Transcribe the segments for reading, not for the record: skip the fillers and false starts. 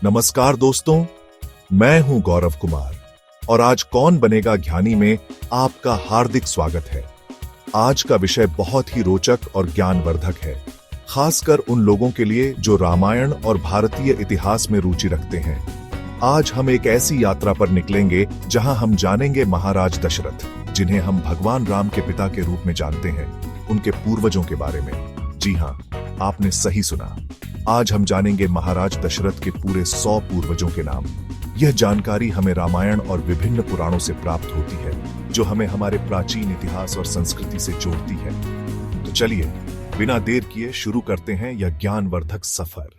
नमस्कार दोस्तों, मैं हूं गौरव कुमार और आज कौन बनेगा ज्ञानी में आपका हार्दिक स्वागत है। आज का विषय बहुत ही रोचक और ज्ञानवर्धक है, खासकर उन लोगों के लिए जो रामायण और भारतीय इतिहास में रुचि रखते हैं। आज हम एक ऐसी यात्रा पर निकलेंगे जहां हम जानेंगे महाराज दशरथ, जिन्हें हम भगवान राम के पिता के रूप में जानते हैं, उनके पूर्वजों के बारे में। जी हां, आपने सही सुना। आज हम जानेंगे महाराज दशरथ के पूरे 100 पूर्वजों के नाम। यह जानकारी हमें रामायण और विभिन्न पुराणों से प्राप्त होती है, जो हमें हमारे प्राचीन इतिहास और संस्कृति से जोड़ती है। तो चलिए, बिना देर किए शुरू करते हैं यह ज्ञानवर्धक सफर।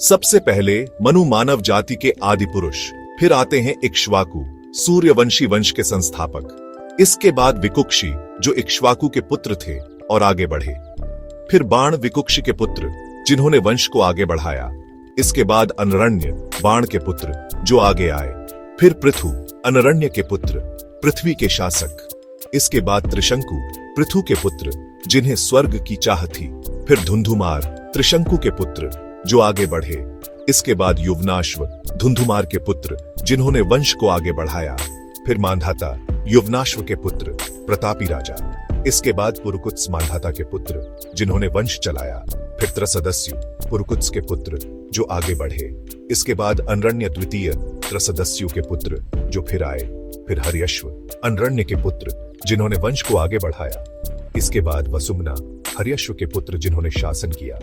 सबसे पहले मनु मानव जाति के आदि पुरुष, फिर आते हैं इक्ष्वाकु, सूर्यवंशी वंश के संस्थापक। इसके बाद विकुक्षी, जो इक्ष्वाकु के पुत्र थे और आगे बढ़े। फिर बाण, विकुक्षी के पुत्र, जिन्होंने वंश को आगे बढ़ाया। इसके बाद अनरण्य, बाण के पुत्र, जो आगे आए। फिर पृथु, अनरण्य के पुत्र, पृथ्वी के शासक। इसके बाद त्रिशंकु, पृथु के पुत्र, जिन्हें स्वर्ग की चाह थी। फिर धुंधुमार, त्रिशंकु के पुत्र, जो आगे बढ़े। इसके बाद युवनाश्व, धुंधुमार के पुत्र, जिन्होंने वंश को आगे बढ़ाया। फिर मांधाता, युवनाश्व के पुत्र, प्रतापी राजा। इसके बाद पुरुकुत्स, मांधाता के पुत्र, जिन्होंने वंश चलाया। फिर त्रसदस्यु, पुरुकुत्स के पुत्र, जो आगे बढ़े। इसके बाद अनरण्य द्वितीय, त्रसदस्यु के पुत्र, जो फिर आए। फिर हर्यश्व, अनरण्य के पुत्र, जिन्होंने वंश को आगे बढ़ाया। इसके बाद वसुमना, हर्यश्व के पुत्र, जिन्होंने शासन किया।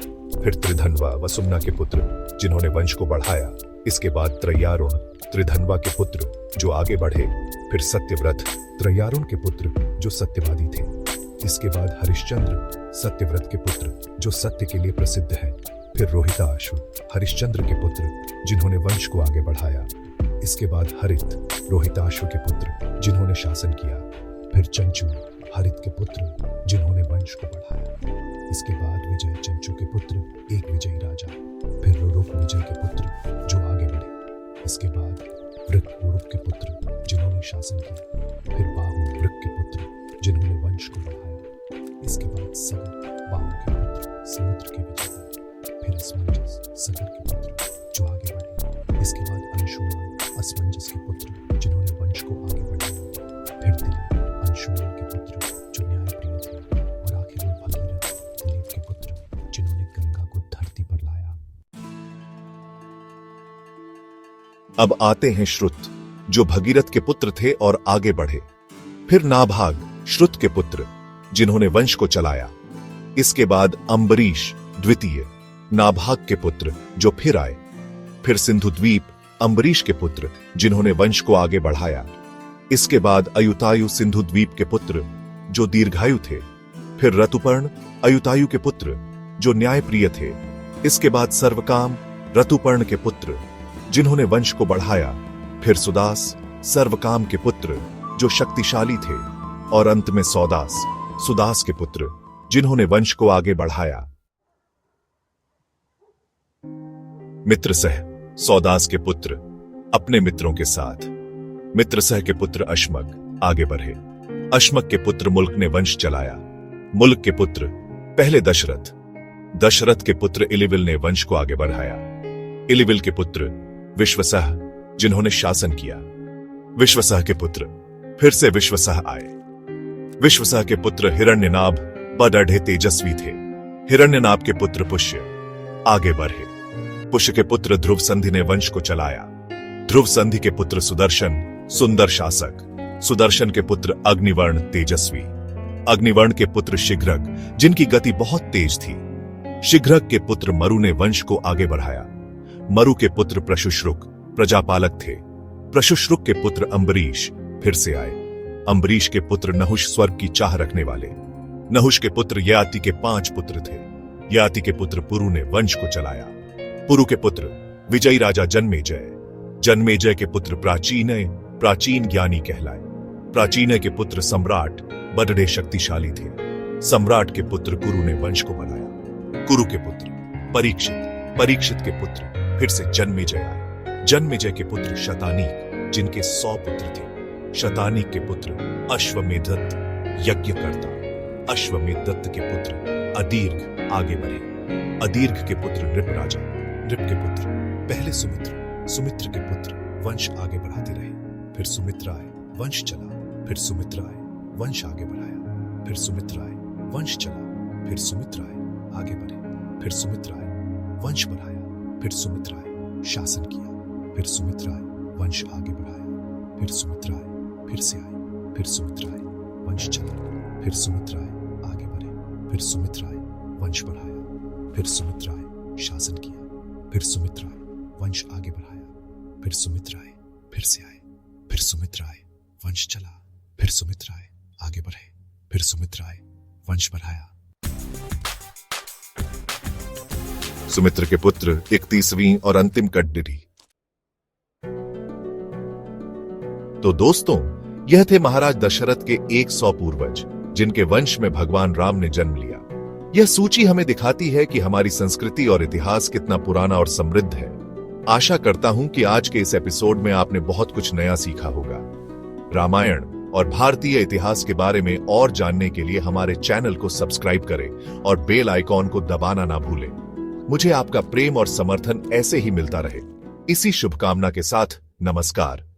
फिर त्रिधन्वा, वसुमना के पुत्र, जिन्होंने वंश को बढ़ाया। इसके बाद त्रयारुण, त्रिधन्वा के पुत्र, जो आगे बढ़े। फिर सत्यव्रत, त्रयारुण के पुत्र, जो सत्यवादी थे। इसके बाद हरिश्चंद्र, सत्यव्रत के पुत्र, जो सत्य के लिए प्रसिद्ध है। फिर रोहिताश्व, हरिश्चंद्र के पुत्र, जिन्होंने वंश को आगे बढ़ाया। इसके बाद हरित, रोहिताश्व के पुत्र, जिन्होंने शासन किया। फिर चंचू, हरित के पुत्र, जिन्होंने वंश को बढ़ाया। इसके बाद विजय, चंचू के पुत्र, एक विजयी राजा। फिर रुरुक, विजय के पुत्र, जो आगे बढ़े। इसके बाद वृक, रुरुक के पुत्र, जिन्होंने शासन किया। फिर बाहु, वृक के पुत्र, जिन्होंने वंश को बढ़ाया। इसके बाद सगर, बाहु के पुत्र, समुद्र के विजेता। फिर असमंजस, सगर के पुत्र, जो आगे बढ़े। इसके बाद अंशुमान, असमंजस के पुत्र, जिन्होंने वंश को आगे बढ़ाया। फिर दिलीप, अंशुमान के पुत्र, जो न्यायप्रिय थे। और आखिर में भगीरथ, दिलीप के पुत्र, जिन्होंने गंगा को धरती पर लाया। अब आते हैं श्रुत, जो भगीरथ के पुत्र थे और आगे बढ़े। फिर नाभाग, श्रुत के पुत्र, जिन्होंने वंश को चलाया। इसके बाद अम्बरीश, द्वितीय, नाभाग के पुत्र, जो फिर आए। फिर सिंधुद्वीप, अम्बरीश के पुत्र, जिन्होंने वंश को आगे बढ़ाया। इसके बाद अयुतायु, सिंधुद्वीप के पुत्र, जो दीर्घायु थे। फिर ऋतुपर्ण, अयुतायु के पुत्र, जो न्यायप्रिय थे। इसके बाद सर्वकाम, ऋतुपर्ण के पुत्र, जिन्होंने वंश को बढ़ाया। फिर सुदास, सर्वकाम के पुत्र, जो शक्तिशाली थे। और अंत में सौदास, सुदास के पुत्र, जिन्होंने वंश को आगे बढ़ाया। मित्रसह, सौदास के पुत्र, अपने मित्रों के साथ। मित्रसह के पुत्र अश्मक आगे बढ़े। अश्मक के पुत्र मुल्क ने वंश चलाया। मुल्क के पुत्र पहले दशरथ। दशरथ के पुत्र इलिविल ने वंश को आगे बढ़ाया। इलिविल के पुत्र विश्वसह, जिन्होंने शासन किया। विश्वसह के पुत्र फिर से विश्वसह आए। विश्वसह के पुत्र हिरण्यनाभ बड़े तेजस्वी थे। हिरण्यनाभ के पुत्र पुष्य आगे बढ़े। पुष्य के पुत्र ध्रुव संधि ने वंश को चलाया। ध्रुव संधि के पुत्र सुदर्शन, सुंदर शासक। सुदर्शन के पुत्र अग्निवर्ण, तेजस्वी। अग्निवर्ण के पुत्र शिघ्रक, जिनकी गति बहुत तेज थी। शिघ्रक के पुत्र मरु ने वंश को आगे बढ़ाया। मरु के पुत्र प्रशुश्रुक, प्रजापालक थे। प्रशुश्रुक के पुत्र अम्बरीश फिर से आए। अम्बरीश के पुत्र नहुष, स्वर्ग की चाह रखने वाले। नहुष के पुत्र ययाति के 5 पुत्र थे। ययाति के पुत्र पुरु ने वंश को चलाया। पुरु के पुत्र विजयी राजा जन्मेजय। जन्मेजय के पुत्र प्राचीन ज्ञानी कहलाए। प्राचीन के पुत्र सम्राट बड़े शक्तिशाली थे। सम्राट के पुत्र कुरु ने वंश को बनाया। कुरु के पुत्र परीक्षित। परीक्षित के पुत्र फिर से जन्मेजय आए। जन्मेजय के पुत्र शतानीक, जिनके 100 पुत्र थे। शतानीक के पुत्र अश्वमेधदत्त, यज्ञकर्ता। अश्वमेधदत्त के पुत्र अदीर्घ आगे बढ़े। अदीर्घ के पुत्र नृप राजा, नृप के पुत्र पहले सुमित्र, सुमित्र के पुत्र वंश आगे बढ़ाते रहे। फिर सुमित्रा आए, वंश चला। फिर सुमित्रा आए, वंश आगे बढ़ाया। फिर सुमित्रा आए, वंश चला। फिर सुमित्रा आए, आगे बढ़े। फिर सुमित्रा आए, वंश बढ़ाया। फिर सुमित्रा आए, शासन किया। फिर सुमित्रा आए, वंश आगे बढ़ाया। फिर सुमित्रा आए, फिर से आए। फिर सुमित्रा आए, वंश चला। फिर सुमित्रा आए, आगे बढ़े। फिर सुमित्रा आए, वंश बढ़ाया। फिर सुमित्रा आए, शासन किया। फिर सुमित्रा आए, वंश आगे बढ़ाया। फिर सुमित्रा आए, फिर से आए। फिर सुमित्रा आए, वंश चला। फिर सुमित्रा आए, आगे बढ़े। फिर सुमित्रा आए, वंश बढ़ाया। सुमित्र के पुत्र 31वीं और अंतिम कठडिडी। तो दोस्तों, यह थे महाराज दशरथ के 100 पूर्वज, जिनके वंश में भगवान राम ने जन्म लिया। यह सूची हमें दिखाती है कि हमारी संस्कृति और इतिहास कितना पुराना और समृद्ध है। आशा करता हूं कि आज के इस एपिसोड में आपने बहुत कुछ नया सीखा होगा। रामायण और भारतीय इतिहास के बारे में और जानने के लिए हमारे चैनल को सब्सक्राइब करें और बेल आइकॉन को दबाना ना भूलें। मुझे आपका प्रेम और समर्थन ऐसे ही मिलता रहे। इसी शुभकामना के साथ नमस्कार।